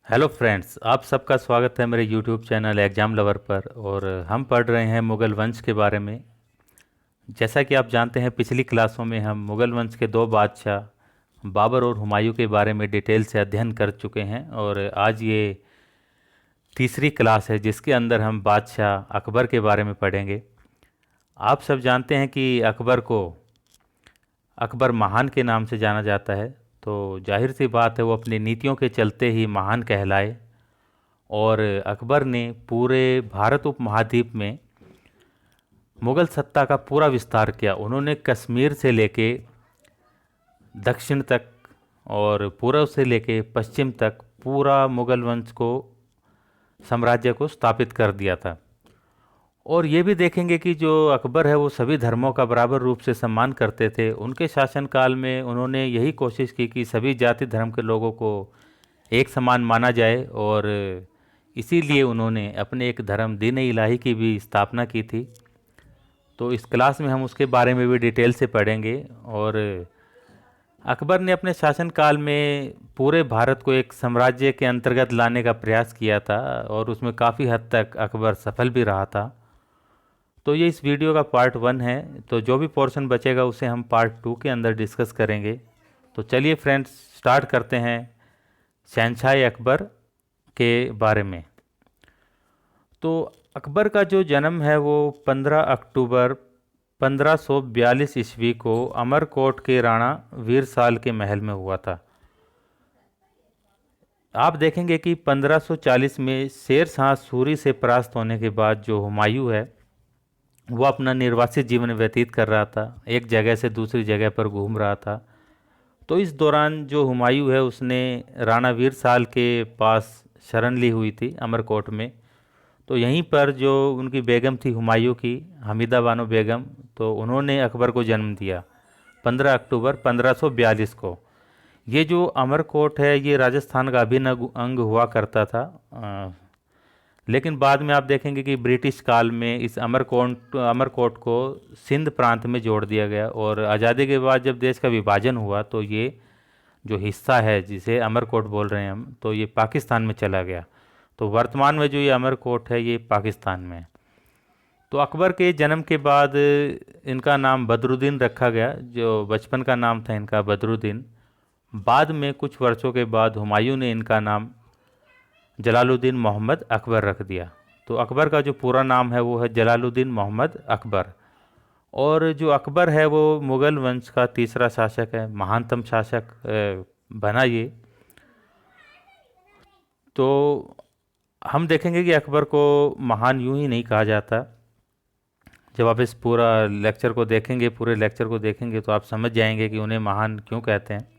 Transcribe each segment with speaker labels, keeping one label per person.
Speaker 1: Hello friends, आप सबका स्वागत है मेरे यूट्यूब चैनल एग्ज़ाम लवर पर। और हम पढ़ रहे हैं मुग़ल वंश के बारे में। जैसा कि आप जानते हैं, पिछली क्लासों में हम मुग़ल वंश के दो बादशाह बाबर और हुमायूं के बारे में डिटेल से अध्ययन कर चुके हैं। और आज ये तीसरी क्लास है जिसके अंदर हम बादशाह अकबर के बारे में पढ़ेंगे। आप सब जानते हैं कि अकबर को अकबर महान के नाम से जाना जाता है, तो जाहिर सी बात है वो अपनी नीतियों के चलते ही महान कहलाए। और अकबर ने पूरे भारत उपमहाद्वीप में मुग़ल सत्ता का पूरा विस्तार किया। उन्होंने कश्मीर से लेके दक्षिण तक और पूर्व से लेके पश्चिम तक पूरा मुग़ल वंश को साम्राज्य को स्थापित कर दिया था। और ये भी देखेंगे कि जो अकबर है वो सभी धर्मों का बराबर रूप से सम्मान करते थे। उनके शासनकाल में उन्होंने यही कोशिश की कि सभी जाति धर्म के लोगों को एक समान माना जाए। और इसीलिए उन्होंने अपने एक धर्म दीन इलाही की भी स्थापना की थी। तो इस क्लास में हम उसके बारे में भी डिटेल से पढ़ेंगे। और अकबर ने अपने शासनकाल में पूरे भारत को एक साम्राज्य के अंतर्गत लाने का प्रयास किया था और उसमें काफ़ी हद तक अकबर सफल भी रहा था। तो ये इस वीडियो का पार्ट 1 है। तो जो भी पोर्शन बचेगा उसे हम पार्ट 2 के अंदर डिस्कस करेंगे। तो चलिए फ्रेंड्स, स्टार्ट करते हैं शहंशाह अकबर के बारे में। तो अकबर का जो जन्म है वो 15 अक्टूबर 1542 ईस्वी को अमरकोट के राणा वीरसाल के महल में हुआ था। आप देखेंगे कि 1540 में शेर शाह सूरी से परास्त होने के बाद जो हुमायूं है वो अपना निर्वासित जीवन व्यतीत कर रहा था, एक जगह से दूसरी जगह पर घूम रहा था। तो इस दौरान जो हुमायूं है उसने राणा वीरसाल के पास शरण ली हुई थी अमरकोट में। तो यहीं पर जो उनकी बेगम थी हुमायूं की, हमीदा बानो बेगम, तो उन्होंने अकबर को जन्म दिया 15 अक्टूबर 1542 को। ये जो अमरकोट है ये राजस्थान का अभिन्न अंग हुआ करता था। लेकिन बाद में आप देखेंगे कि ब्रिटिश काल में इस अमरकोट को सिंध प्रांत में जोड़ दिया गया। और आज़ादी के बाद जब देश का विभाजन हुआ तो ये जो हिस्सा है जिसे अमरकोट बोल रहे हैं हम, तो ये पाकिस्तान में चला गया। तो वर्तमान में जो ये अमरकोट है ये पाकिस्तान में है। तो अकबर के जन्म के बाद इनका नाम बदरुद्दीन रखा गया, जो बचपन का नाम था इनका बदरुद्दीन। बाद में कुछ वर्षों के बाद हुमायूं ने इनका नाम जलालुद्दीन मोहम्मद अकबर रख दिया। तो अकबर का जो पूरा नाम है वो है जलालुद्दीन मोहम्मद अकबर। और जो अकबर है वो मुग़ल वंश का तीसरा शासक है, महानतम शासक बना ये। तो हम देखेंगे कि अकबर को महान यूं ही नहीं कहा जाता। जब आप इस पूरा लेक्चर को देखेंगे, पूरे लेक्चर को देखेंगे तो आप समझ जाएंगे कि उन्हें महान क्यों कहते हैं।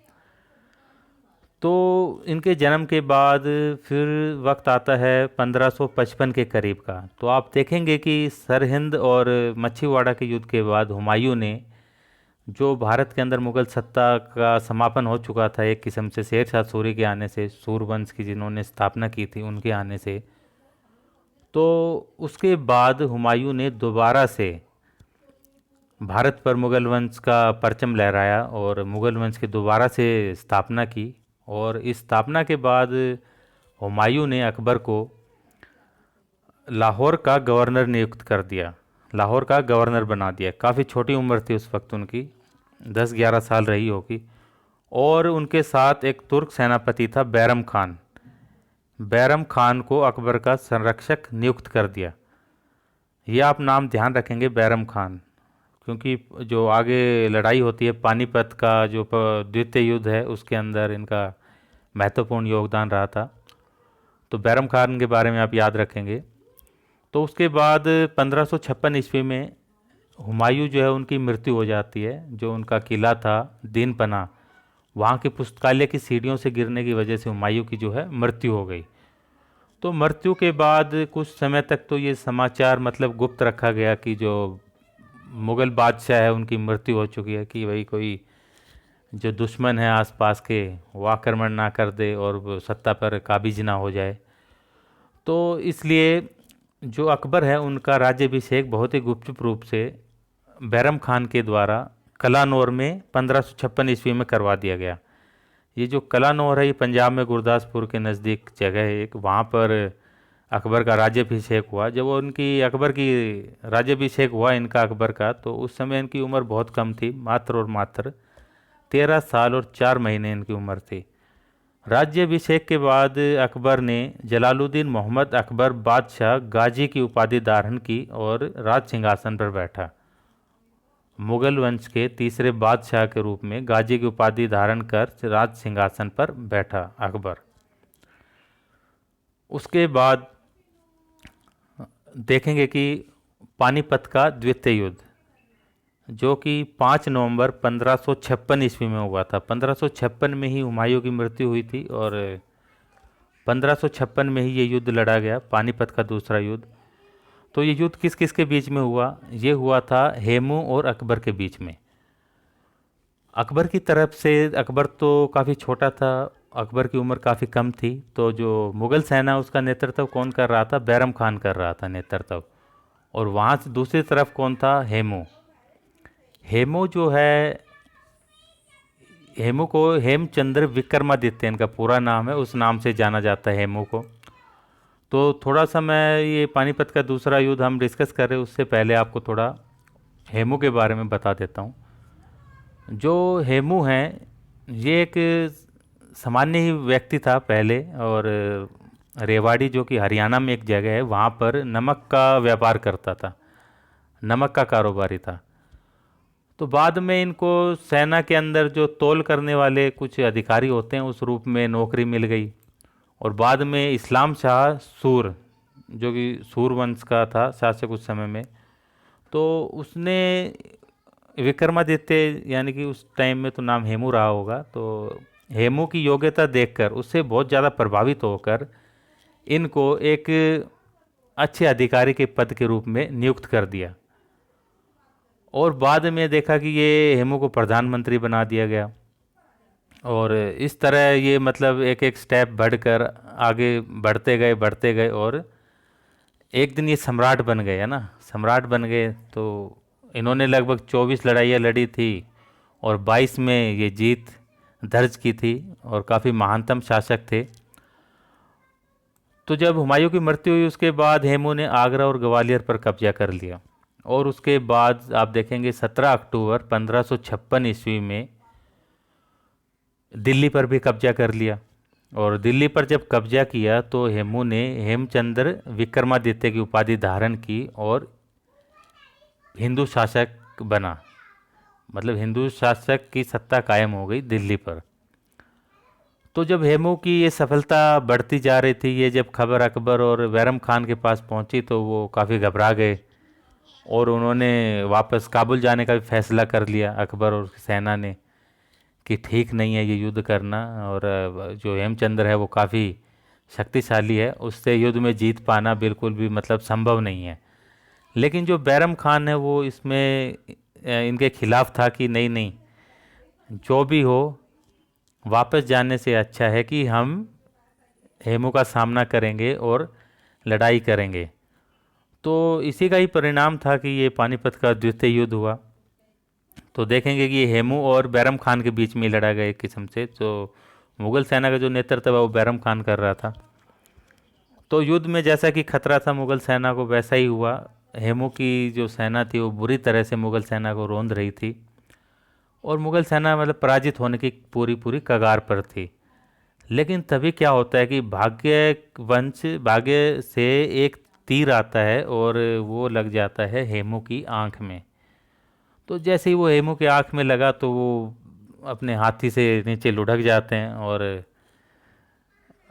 Speaker 1: तो इनके जन्म के बाद फिर वक्त आता है 1555 के करीब का। तो आप देखेंगे कि सरहिंद और मच्छीवाड़ा के युद्ध के बाद हुमायूं ने, जो भारत के अंदर मुग़ल सत्ता का समापन हो चुका था एक किस्म से शेर शाह सूरी के आने से, सूरवंश की जिन्होंने स्थापना की थी उनके आने से, तो उसके बाद हुमायूं ने दोबारा से भारत पर मुग़ल वंश का परचम लहराया और मुग़ल वंश की दोबारा से स्थापना की। और इस स्थापना के बाद हुमायूं ने अकबर को लाहौर का गवर्नर नियुक्त कर दिया, लाहौर का गवर्नर बना दिया। काफ़ी छोटी उम्र थी उस वक्त उनकी, 10-11 साल रही होगी। और उनके साथ एक तुर्क सेनापति था बैरम खान। बैरम खान को अकबर का संरक्षक नियुक्त कर दिया। ये आप नाम ध्यान रखेंगे, बैरम खान, क्योंकि जो आगे लड़ाई होती है पानीपत का जो द्वितीय युद्ध है उसके अंदर इनका महत्वपूर्ण योगदान रहा था। तो बैरम खान के बारे में आप याद रखेंगे। तो उसके बाद 1556 ईस्वी में हुमायूं जो है उनकी मृत्यु हो जाती है। जो उनका किला था दीन पना, वहाँ की पुस्तकालय की सीढ़ियों से गिरने की वजह से हुमायूं की जो है मृत्यु हो गई। तो मृत्यु के बाद कुछ समय तक तो ये समाचार मतलब गुप्त रखा गया कि जो मुग़ल बादशाह है उनकी मृत्यु हो चुकी है, कि भाई कोई जो दुश्मन है आसपास के वो आक्रमण ना कर दे और वो सत्ता पर काबिज ना हो जाए। तो इसलिए जो अकबर है उनका राज्याभिषेक बहुत ही गुपचुप रूप से बैरम खान के द्वारा कलानौर में 1556 ईस्वी में करवा दिया गया। ये जो कलानौर है ये पंजाब में गुरदासपुर के नज़दीक जगह है एक, वहाँ पर अकबर का राज्याभिषेक हुआ। जब वो उनकी अकबर की राज्याभिषेक हुआ इनका अकबर का, तो उस समय इनकी उम्र बहुत कम थी, मात्र और मात्र 13 साल और 4 महीने इनकी उम्र थी। राज्याभिषेक के बाद अकबर ने जलालुद्दीन मोहम्मद अकबर बादशाह गाजी की उपाधि धारण की और राज सिंहासन पर बैठा। मुगल वंश के तीसरे बादशाह के रूप में गाजी की उपाधि धारण कर राज सिंहासन पर बैठा अकबर। उसके बाद देखेंगे कि पानीपत का द्वितीय युद्ध, जो कि 5 नवंबर 1556 ईस्वी में हुआ था। 1556 में ही हुमायूं की मृत्यु हुई थी और 1556 में ही ये युद्ध लड़ा गया, पानीपत का दूसरा युद्ध। तो ये युद्ध किस किस के बीच में हुआ? ये हुआ था हेमू और अकबर के बीच में। अकबर की तरफ से, अकबर तो काफ़ी छोटा था, अकबर की उम्र काफ़ी कम थी, तो जो मुग़ल सेना उसका नेतृत्व कौन कर रहा था? बैरम खान कर रहा था नेतृत्व। और वहाँ से दूसरी तरफ कौन था? हेमू। हेमू जो है, हेमू को हेमचंद्र विक्रमादित्य इनका पूरा नाम है, उस नाम से जाना जाता है हेमू को। तो थोड़ा सा मैं ये पानीपत का दूसरा युद्ध हम डिस्कस कर रहे हैं, उससे पहले आपको थोड़ा हेमू के बारे में बता देता हूँ। जो हेमू हैं ये एक सामान्य ही व्यक्ति था पहले, और रेवाड़ी जो कि हरियाणा में एक जगह है, वहाँ पर नमक का व्यापार करता था, नमक का कारोबारी था। तो बाद में इनको सेना के अंदर जो तौल करने वाले कुछ अधिकारी होते हैं उस रूप में नौकरी मिल गई। और बाद में इस्लाम शाह सूर, जो कि सूर वंश का था शासक उस समय में, तो उसने विक्रमादित्य, यानी कि उस टाइम में तो नाम हेमू रहा होगा, तो हेमू की योग्यता देखकर उससे बहुत ज़्यादा प्रभावित होकर इनको एक अच्छे अधिकारी के पद के रूप में नियुक्त कर दिया। और बाद में देखा कि ये हेमू को प्रधानमंत्री बना दिया गया। और इस तरह ये मतलब एक एक स्टेप बढ़कर आगे बढ़ते गए और एक दिन ये सम्राट बन गए, है ना, सम्राट बन गए। तो इन्होंने लगभग 24 लड़ाइयाँ लड़ी थी और 22 में ये जीत दर्ज की थी और काफ़ी महानतम शासक थे। तो जब हुमायूं की मृत्यु हुई उसके बाद हेमू ने आगरा और ग्वालियर पर कब्जा कर लिया। और उसके बाद आप देखेंगे 17 अक्टूबर 1556 ईस्वी में दिल्ली पर भी कब्जा कर लिया। और दिल्ली पर जब कब्जा किया तो हेमू ने हेमचंद्र विक्रमादित्य की उपाधि धारण की और हिंदू शासक बना, मतलब हिंदू शासक की सत्ता कायम हो गई दिल्ली पर। तो जब हेमू की ये सफलता बढ़ती जा रही थी, ये जब खबर अकबर और बैरम खान के पास पहुंची तो वो काफ़ी घबरा गए और उन्होंने वापस काबुल जाने का भी फैसला कर लिया, अकबर और सेना ने, कि ठीक नहीं है ये युद्ध करना, और जो हेमचंद्र है वो काफ़ी शक्तिशाली है, उससे युद्ध में जीत पाना बिल्कुल भी मतलब संभव नहीं है। लेकिन जो बैरम खान है वो इसमें इनके खिलाफ था कि नहीं नहीं, जो भी हो वापस जाने से अच्छा है कि हम हेमू का सामना करेंगे और लड़ाई करेंगे। तो इसी का ही परिणाम था कि ये पानीपत का द्वितीय युद्ध हुआ। तो देखेंगे कि ये हेमू और बैरम खान के बीच में लड़ा गया एक किस्म से। तो मुग़ल सेना का जो नेतृत्व है वो बैरम खान कर रहा था। तो युद्ध में जैसा कि खतरा था मुग़ल सेना को वैसा ही हुआ। हेमू की जो सेना थी वो बुरी तरह से मुग़ल सेना को रौंद रही थी और मुग़ल सेना मतलब पराजित होने की पूरी पूरी कगार पर थी। लेकिन तभी क्या होता है कि भाग्य से एक तीर आता है और वो लग जाता है हेमू की आंख में। तो जैसे ही वो हेमू की आंख में लगा तो वो अपने हाथी से नीचे लुढ़क जाते हैं और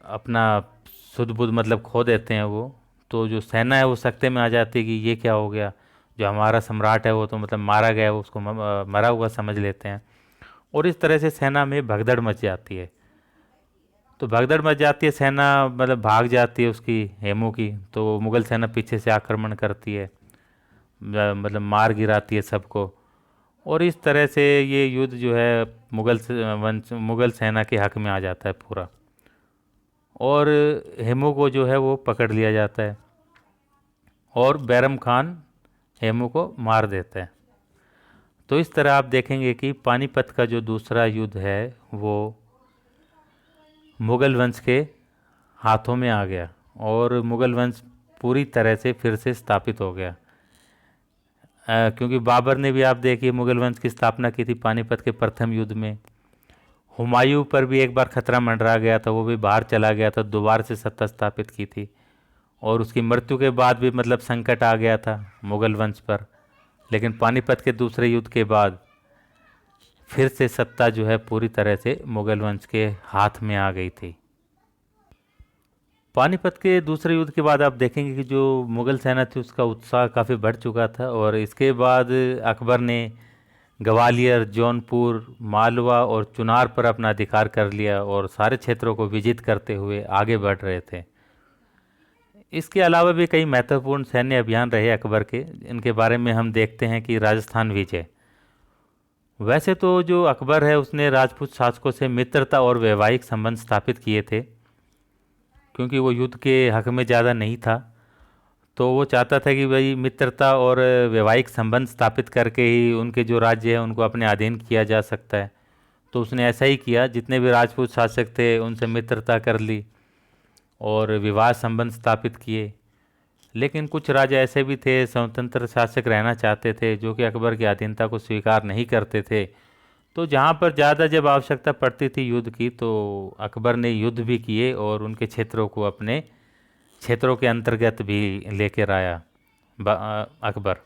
Speaker 1: अपना सुध बुध मतलब खो देते हैं वो। तो जो सेना है वो सकते में आ जाती है कि ये क्या हो गया, जो हमारा सम्राट है वो तो मतलब मारा गया है, उसको मरा हुआ समझ लेते हैं। और इस तरह से सेना में भगदड़ मच जाती है। तो भगदड़ मच जाती है, सेना मतलब भाग जाती है उसकी, हेमू की। तो मुग़ल सेना पीछे से आक्रमण करती है, मतलब मार गिराती है सबको। और इस तरह से ये युद्ध जो है मुग़ल सेना के हक में आ जाता है पूरा, और हेमू को जो है वो पकड़ लिया जाता है और बैरम खान हेमू को मार देता है। तो इस तरह आप देखेंगे कि पानीपत का जो दूसरा युद्ध है वो मुग़ल वंश के हाथों में आ गया और मुग़ल वंश पूरी तरह से फिर से स्थापित हो गया। क्योंकि बाबर ने भी आप देखिए मुग़ल वंश की स्थापना की थी पानीपत के प्रथम युद्ध में। हुमायूं पर भी एक बार खतरा मंडरा गया था, वो भी बाहर चला गया था, दोबारा से सत्ता स्थापित की थी। और उसकी मृत्यु के बाद भी मतलब संकट आ गया था मुग़ल वंश पर, लेकिन पानीपत के दूसरे युद्ध के बाद फिर से सत्ता जो है पूरी तरह से मुग़ल वंश के हाथ में आ गई थी। पानीपत के दूसरे युद्ध के बाद आप देखेंगे कि जो मुग़ल सेना थी उसका उत्साह काफ़ी बढ़ चुका था और इसके बाद अकबर ने ग्वालियर, जौनपुर, मालवा और चुनार पर अपना अधिकार कर लिया और सारे क्षेत्रों को विजित करते हुए आगे बढ़ रहे थे। इसके अलावा भी कई महत्वपूर्ण सैन्य अभियान रहे अकबर के, इनके बारे में हम देखते हैं कि राजस्थान विजय। वैसे तो जो अकबर है उसने राजपूत शासकों से मित्रता और वैवाहिक संबंध स्थापित किए थे, क्योंकि वो युद्ध के हक में ज़्यादा नहीं था, तो वो चाहता था कि भाई मित्रता और वैवाहिक संबंध स्थापित करके ही उनके जो राज्य है उनको अपने अधीन किया जा सकता है। तो उसने ऐसा ही किया, जितने भी राजपूत शासक थे उनसे मित्रता कर ली और विवाह संबंध स्थापित किए। लेकिन कुछ राजा ऐसे भी थे, स्वतंत्र शासक रहना चाहते थे, जो कि अकबर की अधीनता को स्वीकार नहीं करते थे। तो जहाँ पर ज़्यादा जब आवश्यकता पड़ती थी युद्ध की, तो अकबर ने युद्ध भी किए और उनके क्षेत्रों को अपने क्षेत्रों के अंतर्गत भी लेकर आया अकबर।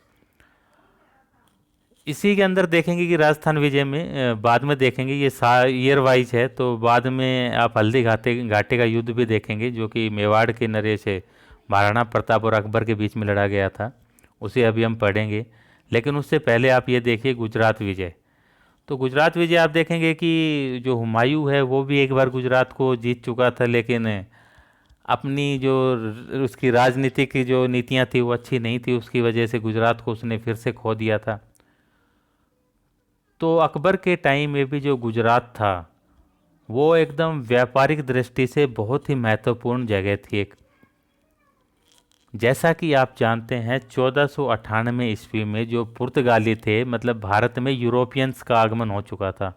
Speaker 1: इसी के अंदर देखेंगे कि राजस्थान विजय में बाद में देखेंगे, ये ईयर वाइज है, तो बाद में आप हल्दी घाटे का युद्ध भी देखेंगे, जो कि मेवाड़ के नरेश से महाराणा प्रताप और अकबर के बीच में लड़ा गया था। उसे अभी हम पढ़ेंगे, लेकिन उससे पहले आप ये देखिए गुजरात विजय। तो गुजरात विजय आप देखेंगे कि जो हुमायूं है वो भी एक बार गुजरात को जीत चुका था, लेकिन अपनी जो उसकी राजनीति की जो नीतियाँ थी वो अच्छी नहीं थी, उसकी वजह से गुजरात को उसने फिर से खो दिया था। तो अकबर के टाइम में भी जो गुजरात था वो एकदम व्यापारिक दृष्टि से बहुत ही महत्वपूर्ण जगह थी एक। जैसा कि आप जानते हैं 1498 ईस्वी में जो पुर्तगाली थे, मतलब भारत में यूरोपियंस का आगमन हो चुका था।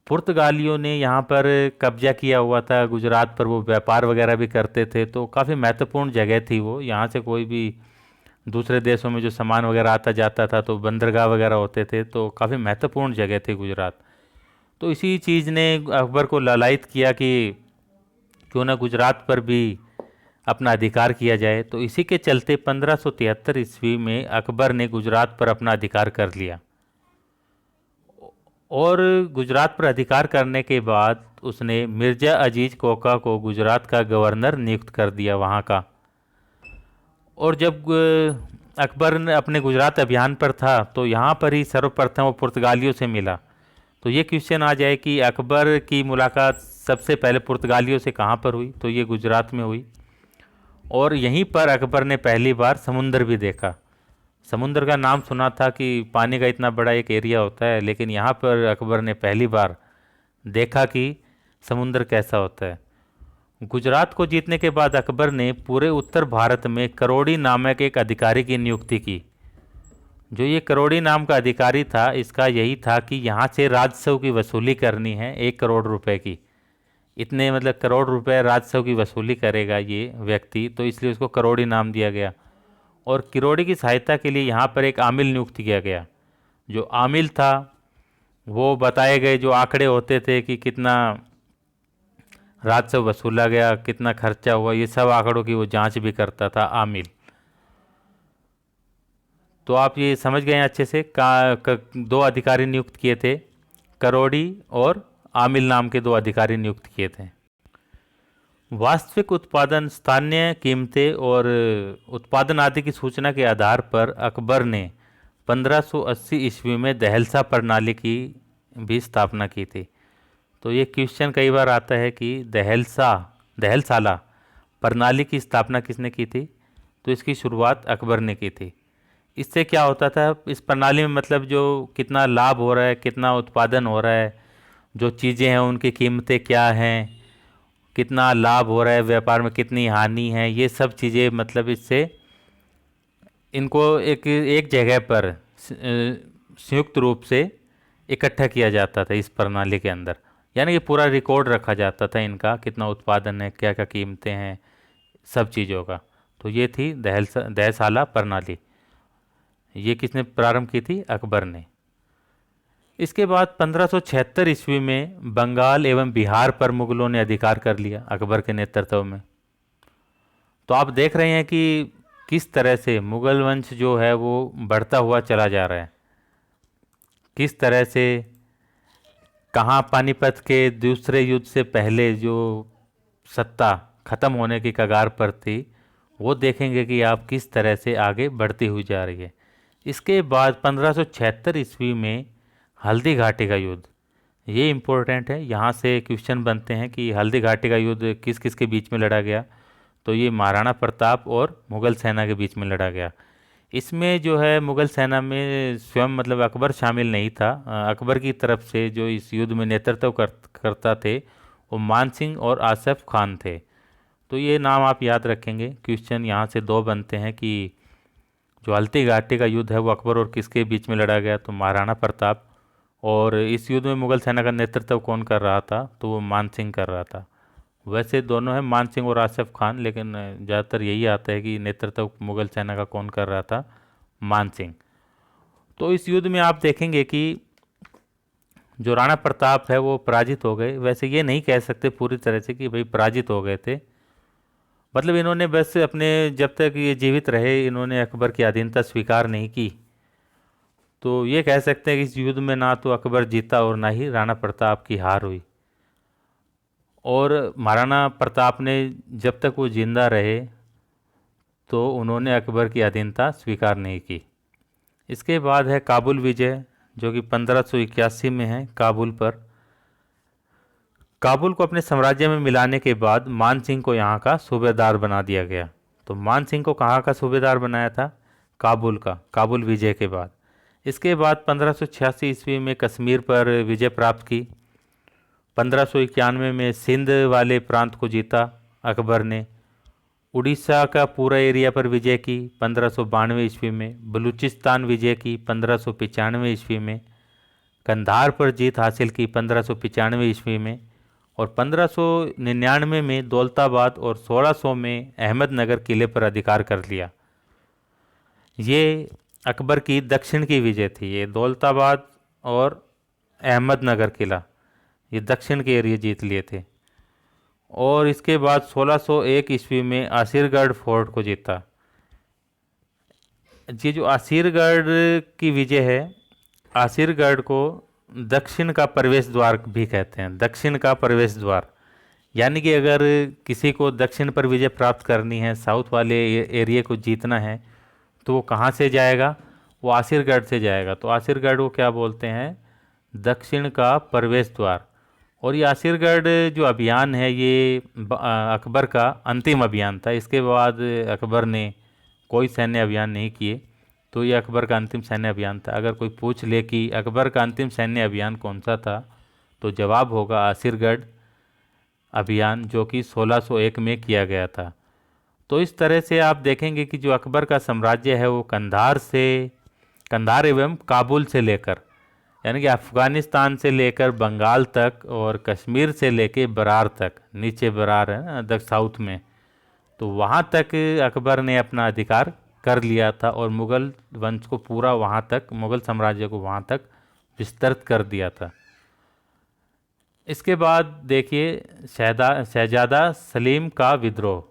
Speaker 1: पुर्तगालियों ने यहाँ पर कब्जा किया हुआ था गुजरात पर, वो व्यापार वगैरह भी करते थे, तो काफ़ी महत्वपूर्ण जगह थी वो। यहाँ से कोई भी दूसरे देशों में जो सामान वगैरह आता जाता था तो बंदरगाह वगैरह होते थे, तो काफ़ी महत्वपूर्ण जगह थी गुजरात। तो इसी चीज़ ने अकबर को लालायित किया कि क्यों ना गुजरात पर भी अपना अधिकार किया जाए। तो इसी के चलते 1573 ईस्वी में अकबर ने गुजरात पर अपना अधिकार कर लिया और गुजरात पर अधिकार करने के बाद उसने मिर्ज़ा अजीज कोका को गुजरात का गवर्नर नियुक्त कर दिया वहाँ का। और जब अकबर ने अपने गुजरात अभियान पर था तो यहाँ पर ही सर्वप्रथम वो पुर्तगालियों से मिला। तो ये क्वेश्चन आ जाए कि अकबर की मुलाकात सबसे पहले पुर्तगालियों से कहाँ पर हुई, तो ये गुजरात में हुई। और यहीं पर अकबर ने पहली बार समुंदर भी देखा। समुंदर का नाम सुना था कि पानी का इतना बड़ा एक एरिया होता है, लेकिन यहाँ पर अकबर ने पहली बार देखा कि समुंदर कैसा होता है। गुजरात को जीतने के बाद अकबर ने पूरे उत्तर भारत में करोड़ी नामक एक अधिकारी की नियुक्ति की। जो ये करोड़ी नाम का अधिकारी था, इसका यही था कि यहाँ से राजस्व की वसूली करनी है 1 करोड़ रुपए की। इतने मतलब करोड़ रुपए राजस्व की वसूली करेगा ये व्यक्ति, तो इसलिए उसको करोड़ी नाम दिया गया। और किरोड़ी की सहायता के लिए यहाँ पर एक आमिल नियुक्त किया गया। जो आमिल था वो बताए गए जो आंकड़े होते थे कि कितना राजस्व वसूला गया, कितना खर्चा हुआ, ये सब आंकड़ों की वो जांच भी करता था आमिल। तो आप ये समझ गए हैं अच्छे से दो अधिकारी नियुक्त किए थे, करोड़ी और आमिल नाम के दो अधिकारी नियुक्त किए थे। वास्तविक उत्पादन, स्थानीय कीमतें और उत्पादन आदि की सूचना के आधार पर अकबर ने 1580 ईस्वी में दहलसा प्रणाली की भी स्थापना की थी। तो ये क्वेश्चन कई बार आता है कि दहलसाला प्रणाली की स्थापना किसने की थी, तो इसकी शुरुआत अकबर ने की थी। इससे क्या होता था, इस प्रणाली में मतलब जो कितना लाभ हो रहा है, कितना उत्पादन हो रहा है, जो चीज़ें हैं उनकी कीमतें क्या हैं, कितना लाभ हो रहा है, व्यापार में कितनी हानि है, ये सब चीज़ें मतलब इससे इनको एक जगह पर संयुक्त रूप से इकट्ठा किया जाता था इस प्रणाली के अंदर। यानी कि पूरा रिकॉर्ड रखा जाता था इनका, कितना उत्पादन है, क्या क्या कीमतें हैं, सब चीज़ों का। तो ये थी दहसाला प्रणाली। ये किसने प्रारंभ की थी? अकबर ने। इसके बाद 1576 ईस्वी में बंगाल एवं बिहार पर मुगलों ने अधिकार कर लिया अकबर के नेतृत्व में। तो आप देख रहे हैं कि किस तरह से मुगल वंश जो है वो बढ़ता हुआ चला जा रहा है, किस तरह से कहाँ पानीपत के दूसरे युद्ध से पहले जो सत्ता खत्म होने की कगार पर थी, वो देखेंगे कि आप किस तरह से आगे बढ़ती हुई जा रही है। इसके बाद 1576 ईस्वी में हल्दी घाटी का युद्ध, ये इम्पोर्टेंट है। यहाँ से क्वेश्चन बनते हैं कि हल्दी घाटी का युद्ध किस किस के बीच में लड़ा गया? तो ये महाराणा प्रताप और मुग़ल सेना के बीच में लड़ा गया। इसमें जो है मुग़ल सेना में स्वयं मतलब अकबर शामिल नहीं था। अकबर की तरफ से जो इस युद्ध में नेतृत्व करता थे वो मान सिंह और आसफ खान थे। तो ये नाम आप याद रखेंगे। क्वेश्चन यहाँ से दो बनते हैं कि जो हल्दी घाटी का युद्ध है वो अकबर और किसके बीच में लड़ा गया? तो महाराणा प्रताप। और इस युद्ध में मुग़ल सेना का नेतृत्व कौन कर रहा था? तो वो मान सिंह कर रहा था। वैसे दोनों हैं, मान सिंह और आसिफ खान, लेकिन ज़्यादातर यही आता है कि नेतृत्व मुग़ल सेना का कौन कर रहा था? मान सिंह। तो इस युद्ध में आप देखेंगे कि जो राणा प्रताप है वो पराजित हो गए। वैसे ये नहीं कह सकते पूरी तरह से कि भाई पराजित हो गए थे, मतलब इन्होंने बस अपने, जब तक ये जीवित रहे इन्होंने अकबर की अधीनता स्वीकार नहीं की। तो ये कह सकते हैं कि इस युद्ध में ना तो अकबर जीता और ना ही राणा प्रताप की हार हुई। और महाराणा प्रताप ने जब तक वो जिंदा रहे तो उन्होंने अकबर की अधीनता स्वीकार नहीं की। इसके बाद है काबुल विजय, जो कि 1581 में है काबुल पर। काबुल को अपने साम्राज्य में मिलाने के बाद मान सिंह को यहाँ का सूबेदार बना दिया गया। तो मान सिंह को कहाँ का सूबेदार बनाया था? काबुल का, काबुल विजय के बाद। इसके बाद 1586 ईस्वी में कश्मीर पर विजय प्राप्त की। 1591 में सिंध वाले प्रांत को जीता अकबर ने। उड़ीसा का पूरा एरिया पर विजय की 1592 ईस्वी में। बलूचिस्तान विजय की 1595 ईस्वी में। कंधार पर जीत हासिल की 1595 ईस्वी में। और 1599 में दौलताबाद और 1600 में अहमदनगर किले पर अधिकार कर लिया। ये अकबर की दक्षिण की विजय थी। ये दौलताबाद और अहमदनगर किला, ये दक्षिण के एरिया जीत लिए थे। और इसके बाद 1601 ईस्वी में आसिरगढ़ फोर्ट को जीता। ये जो आसिरगढ़ की विजय है, आसिरगढ़ को दक्षिण का प्रवेश द्वार भी कहते हैं, दक्षिण का प्रवेश द्वार। यानी कि अगर किसी को दक्षिण पर विजय प्राप्त करनी है, साउथ वाले एरिया को जीतना है, तो वो कहाँ से जाएगा? वो आसिरगढ़ से जाएगा। तो आसिरगढ़ को क्या बोलते हैं? दक्षिण का प्रवेश द्वार। और ये आसिरगढ़ जो अभियान है ये अकबर का अंतिम अभियान था। इसके बाद अकबर ने कोई सैन्य अभियान नहीं किए। तो ये अकबर का अंतिम सैन्य अभियान था। अगर कोई पूछ ले कि अकबर का अंतिम सैन्य अभियान कौन सा था, तो जवाब होगा आसिरगढ़ अभियान, जो कि 1601 में किया गया था। तो इस तरह से आप देखेंगे कि जो अकबर का साम्राज्य है वो कंधार एवं काबुल से लेकर, यानी कि अफ़गानिस्तान से लेकर बंगाल तक और कश्मीर से लेकर बरार तक, नीचे बरार है ना दक्षिण साउथ में, तो वहाँ तक अकबर ने अपना अधिकार कर लिया था और मुग़ल वंश को पूरा वहाँ तक, मुग़ल साम्राज्य को वहाँ तक विस्तृत कर दिया था। इसके बाद देखिए शहजादा सलीम का विद्रोह।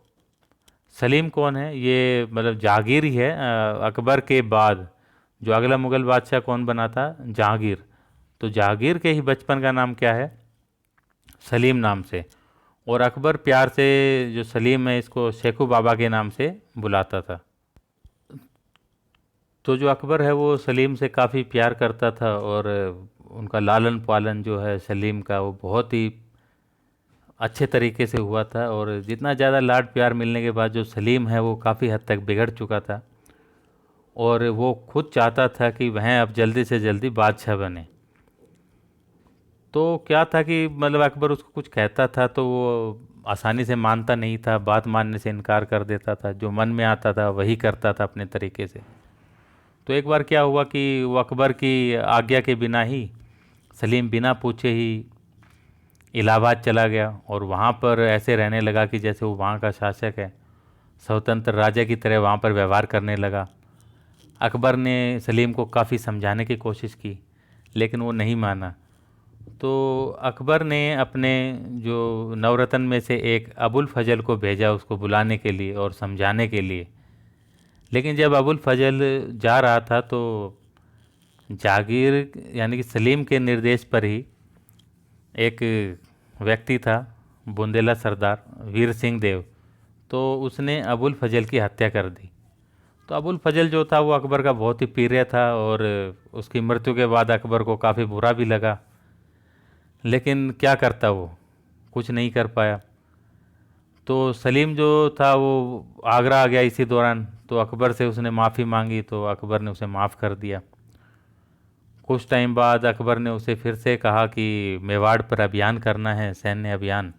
Speaker 1: सलीम कौन है? ये मतलब जहांगीर ही है। अकबर के बाद जो अगला मुग़ल बादशाह कौन बना था? जहांगीर। तो जहांगीर के ही बचपन का नाम क्या है? सलीम नाम से। और अकबर प्यार से जो सलीम है इसको शेखू बाबा के नाम से बुलाता था। तो जो अकबर है वो सलीम से काफ़ी प्यार करता था और उनका लालन पालन जो है सलीम का वो बहुत ही अच्छे तरीके से हुआ था। और जितना ज़्यादा लाड प्यार मिलने के बाद जो सलीम है वो काफ़ी हद तक बिगड़ चुका था और वो खुद चाहता था कि वह अब जल्दी से जल्दी बादशाह बने। तो क्या था कि मतलब अकबर उसको कुछ कहता था तो वो आसानी से मानता नहीं था, बात मानने से इनकार कर देता था। जो मन में आता था वही करता था अपने तरीके से। तो एक बार क्या हुआ कि वो अकबर की आज्ञा के बिना ही, सलीम बिना पूछे ही इलाहाबाद चला गया और वहाँ पर ऐसे रहने लगा कि जैसे वो वहाँ का शासक है, स्वतंत्र राजा की तरह वहाँ पर व्यवहार करने लगा। अकबर ने सलीम को काफ़ी समझाने की कोशिश की, लेकिन वो नहीं माना। तो अकबर ने अपने जो नवरत्न में से एक अबुल फजल को भेजा उसको बुलाने के लिए और समझाने के लिए। लेकिन जब अबुल फजल जा रहा था तो जागीर यानी कि सलीम के निर्देश पर ही एक व्यक्ति था, बुंदेला सरदार वीर सिंह देव, तो उसने अबुल फजल की हत्या कर दी। तो अबुल फजल जो था वो अकबर का बहुत ही प्रिय था और उसकी मृत्यु के बाद अकबर को काफ़ी बुरा भी लगा, लेकिन क्या करता वो, कुछ नहीं कर पाया। तो सलीम जो था वो आगरा आ गया इसी दौरान, तो अकबर से उसने माफ़ी मांगी तो अकबर ने उसे माफ़ कर दिया। कुछ टाइम बाद अकबर ने उसे फिर से कहा कि मेवाड़ पर अभियान करना है, सैन्य अभियान।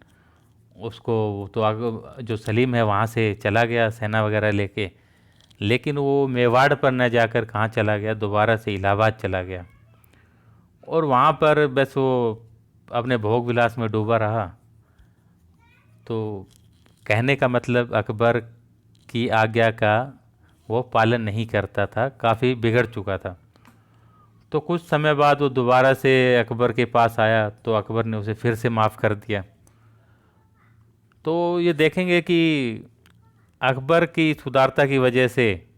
Speaker 1: उसको तो जो सलीम है वहाँ से चला गया सेना वगैरह लेके, लेकिन वो मेवाड़ पर न जाकर कहाँ चला गया, दोबारा से इलाहाबाद चला गया और वहाँ पर बस वो अपने भोग विलास में डूबा रहा। तो कहने का मतलब अकबर की आज्ञा का वो पालन नहीं करता था, काफ़ी बिगड़ चुका था। तो कुछ समय बाद वो दोबारा से अकबर के पास आया तो अकबर ने उसे फिर से माफ़ कर दिया। तो ये देखेंगे कि अकबर की इस उदारता की वजह से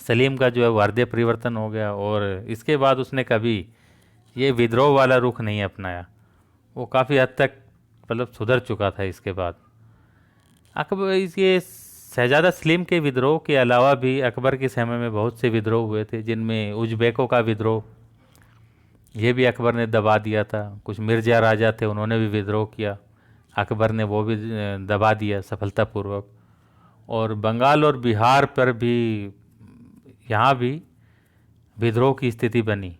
Speaker 1: सलीम का जो है वो हृदय परिवर्तन हो गया और इसके बाद उसने कभी ये विद्रोह वाला रुख नहीं अपनाया। वो काफ़ी हद तक मतलब सुधर चुका था इसके बाद। अकबर इसके शहजादा सलीम के विद्रोह के अलावा भी अकबर के समय में बहुत से विद्रोह हुए थे, जिनमें उज्बेकों का विद्रोह ये भी अकबर ने दबा दिया था। कुछ मिर्जा राजा थे, उन्होंने भी विद्रोह किया, अकबर ने वो भी दबा दिया सफलतापूर्वक। और बंगाल और बिहार पर भी यहाँ भी विद्रोह की स्थिति बनी,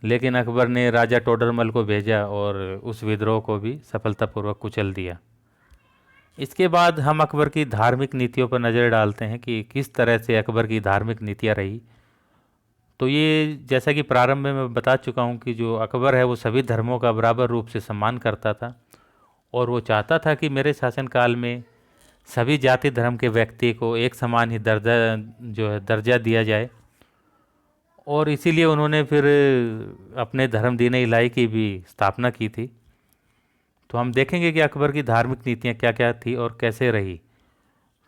Speaker 1: लेकिन अकबर ने राजा टोडरमल को भेजा और उस विद्रोह को भी सफलतापूर्वक कुचल दिया। इसके बाद हम अकबर की धार्मिक नीतियों पर नज़र डालते हैं कि किस तरह से अकबर की धार्मिक नीतियाँ रही। तो ये जैसा कि प्रारंभ में मैं बता चुका हूँ कि जो अकबर है वो सभी धर्मों का बराबर रूप से सम्मान करता था और वो चाहता था कि मेरे शासनकाल में सभी जाति धर्म के व्यक्ति को एक समान ही दर्जा दिया जाए। और इसीलिए उन्होंने फिर अपने धर्म दीन इलाही की भी स्थापना की थी। तो हम देखेंगे कि अकबर की धार्मिक नीतियाँ क्या क्या थी और कैसे रही।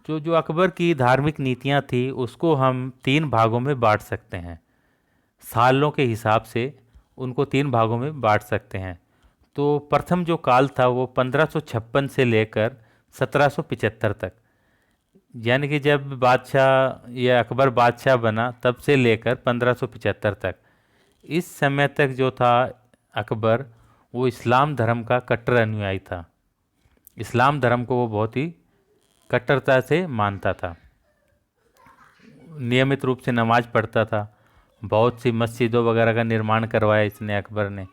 Speaker 1: जो जो अकबर की धार्मिक नीतियाँ थी उसको हम 3 भागों में बांट सकते हैं, सालों के हिसाब से उनको 3 भागों में बांट सकते हैं। तो प्रथम जो काल था वो 1556 से लेकर 1775 तक, यानी कि जब बादशाह या अकबर बादशाह बना तब से लेकर 1575 तक, इस समय तक जो था अकबर वो इस्लाम धर्म का कट्टर अनुयायी था। इस्लाम धर्म को वो बहुत ही कट्टरता से मानता था, नियमित रूप से नमाज पढ़ता था, बहुत सी मस्जिदों वगैरह का निर्माण करवाया इसने अकबर ने।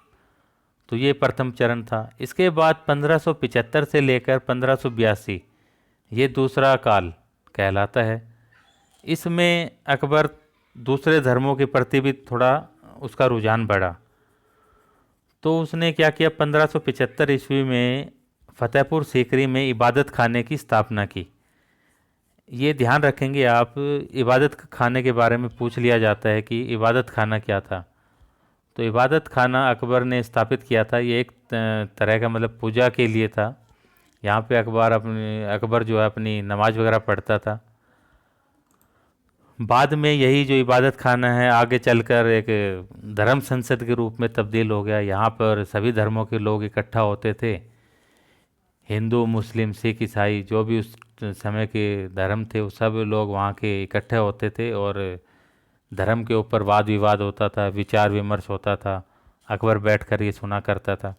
Speaker 1: तो ये प्रथम चरण था। इसके बाद 1575 से लेकर 1582 ये दूसरा काल कहलाता है। इसमें अकबर दूसरे धर्मों के प्रति भी थोड़ा उसका रुझान बढ़ा। तो उसने क्या किया, 1575 ईस्वी में फतेहपुर सीकरी में इबादत खाने की स्थापना की। ये ध्यान रखेंगे आप, इबादत खाने के बारे में पूछ लिया जाता है कि इबादत खाना क्या था। तो इबादत खाना अकबर ने स्थापित किया था। ये एक तरह का मतलब पूजा के लिए था। यहाँ पे अकबर जो है अपनी नमाज वगैरह पढ़ता था। बाद में यही जो इबादत खाना है आगे चलकर एक धर्म संसद के रूप में तब्दील हो गया। यहाँ पर सभी धर्मों के लोग इकट्ठा होते थे, हिंदू मुस्लिम सिख ईसाई जो भी उस समय के धर्म थे वो सब लोग वहाँ के इकट्ठे होते थे और धर्म के ऊपर वाद विवाद होता था, विचार विमर्श होता था। अकबर बैठकर ये सुना करता था।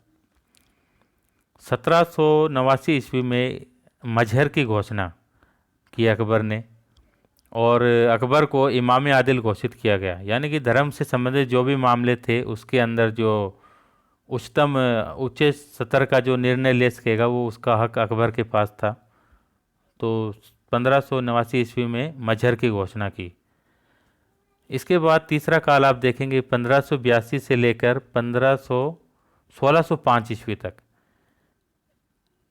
Speaker 1: 1789 ईस्वी में मजहर की घोषणा की अकबर ने और अकबर को इमाम आदिल घोषित किया गया, यानी कि धर्म से संबंधित जो भी मामले थे उसके अंदर जो उच्चतम उच्च स्तर का जो निर्णय ले सकेगा वो उसका हक अकबर के पास था। तो 1589 ईस्वी में मजहर की घोषणा की। इसके बाद तीसरा काल आप देखेंगे 1582 से लेकर 1605 ईस्वी तक।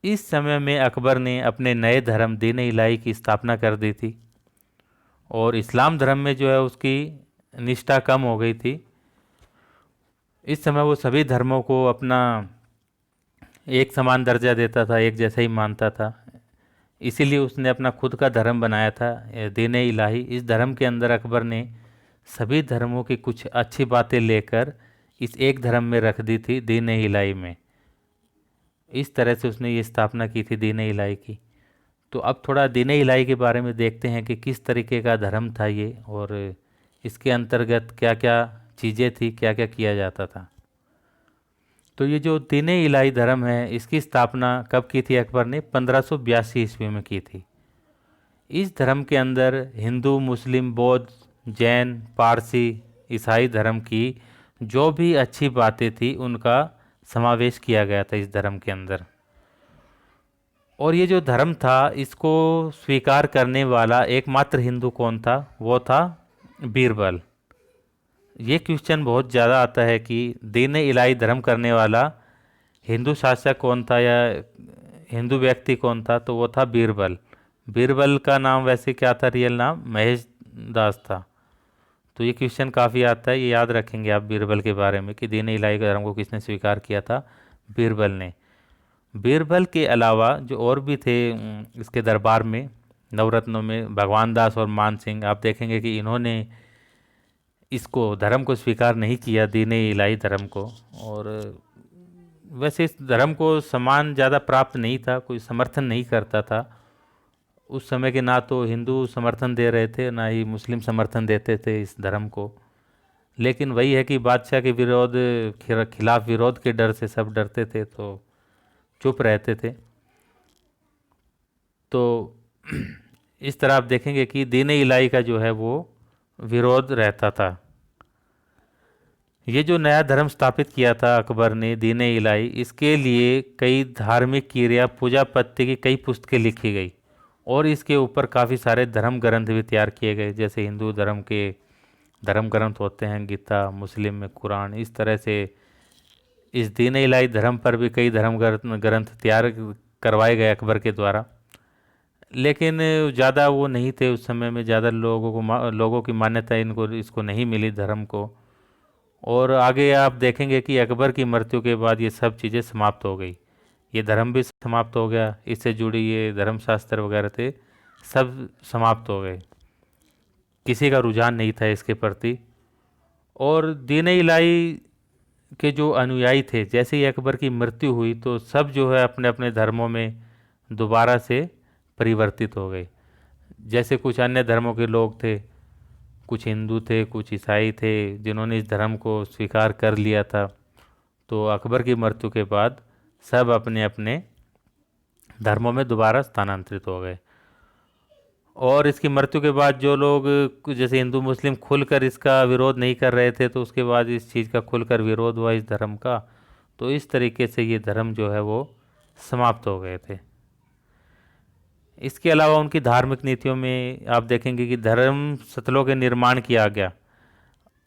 Speaker 1: इस समय में अकबर ने अपने नए धर्म दीन इलाही की स्थापना कर दी थी और इस्लाम धर्म में जो है उसकी निष्ठा कम हो गई थी। इस समय वो सभी धर्मों को अपना एक समान दर्जा देता था, एक जैसा ही मानता था। इसीलिए उसने अपना खुद का धर्म बनाया था, दीन इलाही। इस धर्म के अंदर अकबर ने सभी धर्मों की कुछ अच्छी बातें लेकर इस एक धर्म में रख दी थी, दीन इलाही में। इस तरह से उसने ये स्थापना की थी दीन इलाही की। तो अब थोड़ा दीन इलाही के बारे में देखते हैं कि किस तरीके का धर्म था ये, और इसके अंतर्गत क्या क्या चीज़ें थी, क्या क्या किया जाता था। तो ये जो दीन इलाही धर्म है, इसकी स्थापना कब की थी अकबर ने? 1582 ईस्वी में की थी। इस धर्म के अंदर हिंदू, मुस्लिम, बौद्ध, जैन, पारसी, ईसाई धर्म की जो भी अच्छी बातें थी उनका समावेश किया गया था इस धर्म के अंदर। और ये जो धर्म था इसको स्वीकार करने वाला एकमात्र हिंदू कौन था? वो था बीरबल। ये क्वेश्चन बहुत ज़्यादा आता है कि दीन इलाही धर्म करने वाला हिंदू शासक कौन था या हिंदू व्यक्ति कौन था? तो वो था बीरबल। बीरबल का नाम वैसे क्या था? रियल नाम महेश दास था। तो ये क्वेश्चन काफ़ी आता है, ये याद रखेंगे आप बीरबल के बारे में कि दीन इलाही धर्म को किसने स्वीकार किया था? बीरबल ने। बीरबल के अलावा जो और भी थे इसके दरबार में, नवरत्नों में भगवान दास और मान सिंह, आप देखेंगे कि इन्होंने इसको धर्म को स्वीकार नहीं किया, दीन इलाही धर्म को। और वैसे इस धर्म को सम्मान ज़्यादा प्राप्त नहीं था, कोई समर्थन नहीं करता था उस समय के। ना तो हिंदू समर्थन दे रहे थे, ना ही मुस्लिम समर्थन देते थे इस धर्म को। लेकिन वही है कि बादशाह के विरोध खिलाफ विरोध के डर से सब डरते थे, तो चुप रहते थे। तो इस तरह आप देखेंगे कि दीन इलाही का जो है वो विरोध रहता था। ये जो नया धर्म स्थापित किया था अकबर ने, दीन इलाही, इसके लिए कई धार्मिक क्रिया पूजा पत्ती की कई पुस्तकें लिखी गई और इसके ऊपर काफ़ी सारे धर्म ग्रंथ भी तैयार किए गए। जैसे हिंदू धर्म के धर्म ग्रंथ होते हैं गीता, मुस्लिम में कुरान। इस तरह से इस दीन इलाही धर्म पर भी कई धर्म ग्रंथ तैयार करवाए गए अकबर के द्वारा। लेकिन ज़्यादा वो नहीं थे उस समय में, ज़्यादा लोगों की मान्यता इनको इसको नहीं मिली धर्म को। और आगे आप देखेंगे कि अकबर की मृत्यु के बाद ये सब चीज़ें समाप्त हो गई। ये धर्म भी समाप्त हो गया, इससे जुड़ी ये धर्मशास्त्र वगैरह थे सब समाप्त हो गए। किसी का रुझान नहीं था इसके प्रति। और दीन इलाही के जो अनुयायी थे, जैसे ही अकबर की मृत्यु हुई तो सब जो है अपने अपने धर्मों में दोबारा से परिवर्तित हो गए। जैसे कुछ अन्य धर्मों के लोग थे, कुछ हिंदू थे, कुछ ईसाई थे, जिन्होंने इस धर्म को स्वीकार कर लिया था। तो अकबर की मृत्यु के बाद सब अपने अपने धर्मों में दोबारा स्थानांतरित हो गए। और इसकी मृत्यु के बाद जो लोग जैसे हिंदू मुस्लिम खुलकर इसका विरोध नहीं कर रहे थे, तो उसके बाद इस चीज़ का खुलकर विरोध हुआ इस धर्म का। तो इस तरीके से ये धर्म जो है वो समाप्त हो गए थे। इसके अलावा उनकी धार्मिक नीतियों में आप देखेंगे कि धर्म स्थलों के निर्माण किया गया।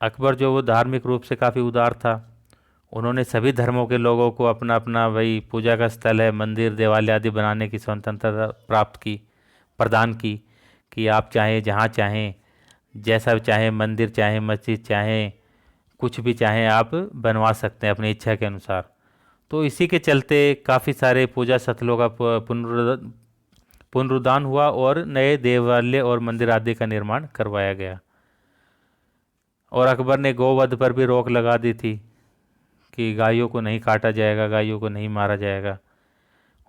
Speaker 1: अकबर जो वो धार्मिक रूप से काफ़ी उदार था, उन्होंने सभी धर्मों के लोगों को अपना अपना वही पूजा का स्थल है, मंदिर, देवालय आदि बनाने की स्वतंत्रता प्राप्त की, प्रदान की, कि आप चाहें जहाँ चाहें, जैसा चाहें, मंदिर चाहें, मस्जिद चाहें, कुछ भी चाहें आप बनवा सकते हैं अपनी इच्छा के अनुसार। तो इसी के चलते काफ़ी सारे पूजा स्थलों का पुनरुद्धार हुआ और नए देवालय और मंदिर आदि का निर्माण करवाया गया। और अकबर ने गोवध पर भी रोक लगा दी थी कि गायों को नहीं काटा जाएगा, गायों को नहीं मारा जाएगा।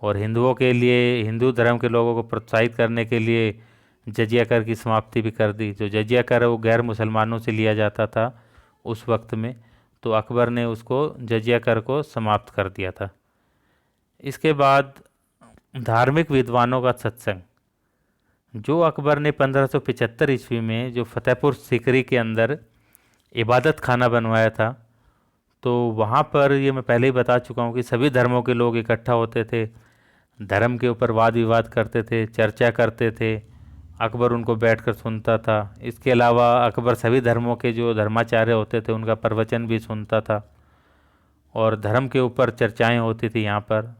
Speaker 1: और हिंदुओं के लिए, हिंदू धर्म के लोगों को प्रोत्साहित करने के लिए जजिया कर की समाप्ति भी कर दी। जो जजिया कर है वो गैर मुसलमानों से लिया जाता था उस वक्त में, तो अकबर ने उसको जजिया कर को समाप्त कर दिया था। इसके बाद धार्मिक विद्वानों का सत्संग, जो अकबर ने 1575 ईस्वी में जो फतेहपुर सीकरी के अंदर इबादत खाना बनवाया था, तो वहाँ पर ये मैं पहले ही बता चुका हूँ कि सभी धर्मों के लोग इकट्ठा होते थे, धर्म के ऊपर वाद विवाद करते थे, चर्चा करते थे। अकबर उनको बैठकर सुनता था। इसके अलावा अकबर सभी धर्मों के जो धर्माचार्य होते थे उनका प्रवचन भी सुनता था और धर्म के ऊपर चर्चाएं होती थी यहाँ पर।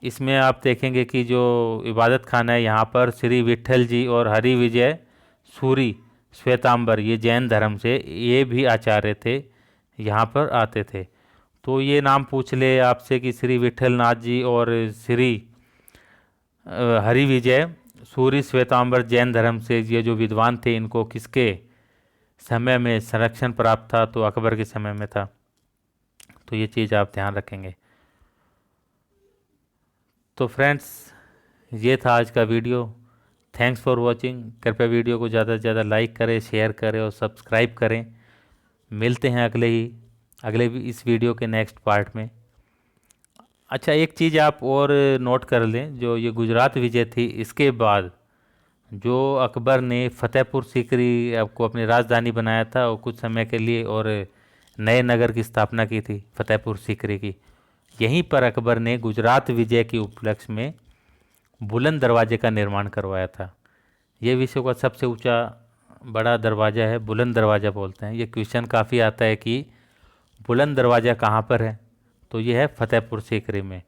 Speaker 1: इसमें आप देखेंगे कि जो इबादत खाना है यहाँ पर श्री विट्ठल जी और हरि विजय सूरी श्वेतांबर, ये जैन धर्म से ये भी आचार्य थे, यहाँ पर आते थे। तो ये नाम पूछ ले आपसे कि श्री विट्ठल नाथ जी और श्री हरि विजय सूरी श्वेतांबर जैन धर्म से ये जो विद्वान थे, इनको किसके समय में संरक्षण प्राप्त था? तो अकबर के समय में था। तो ये चीज़ आप ध्यान रखेंगे। तो फ्रेंड्स, ये था आज का वीडियो। Thanks for watching. कृपया वीडियो को ज़्यादा से ज़्यादा लाइक करें, शेयर करें और सब्सक्राइब करें। मिलते हैं अगले इस वीडियो के नेक्स्ट पार्ट में। अच्छा, एक चीज़ आप और नोट कर लें, जो ये गुजरात विजय थी, इसके बाद जो अकबर ने फतेहपुर सीकरी आपको अपनी राजधानी बनाया था और कुछ समय के लिए, और नए नगर की स्थापना की थी फतेहपुर सीकरी की, यहीं पर अकबर ने गुजरात विजय के उपलक्ष्य में बुलंद दरवाजे का निर्माण करवाया था। ये विश्व का सबसे ऊंचा बड़ा दरवाज़ा है, बुलंद दरवाज़ा बोलते हैं। ये क्वेश्चन काफ़ी आता है कि बुलंद दरवाज़ा कहाँ पर है, तो ये है फतेहपुर सीकरी में।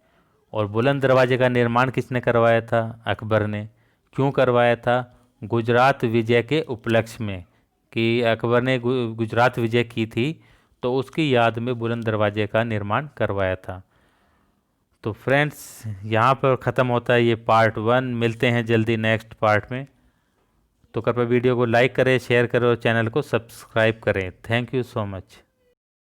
Speaker 1: और बुलंद दरवाजे का निर्माण किसने करवाया था? अकबर ने। क्यों करवाया था? गुजरात विजय के उपलक्ष्य में, कि अकबर ने गुजरात विजय की थी, तो उसकी याद में बुलंद दरवाजे का निर्माण करवाया था। तो फ्रेंड्स, यहाँ पर ख़त्म होता है ये पार्ट 1। मिलते हैं जल्दी नेक्स्ट पार्ट में। तो कृपया वीडियो को लाइक करें, शेयर करें और चैनल को सब्सक्राइब करें। Thank you so much.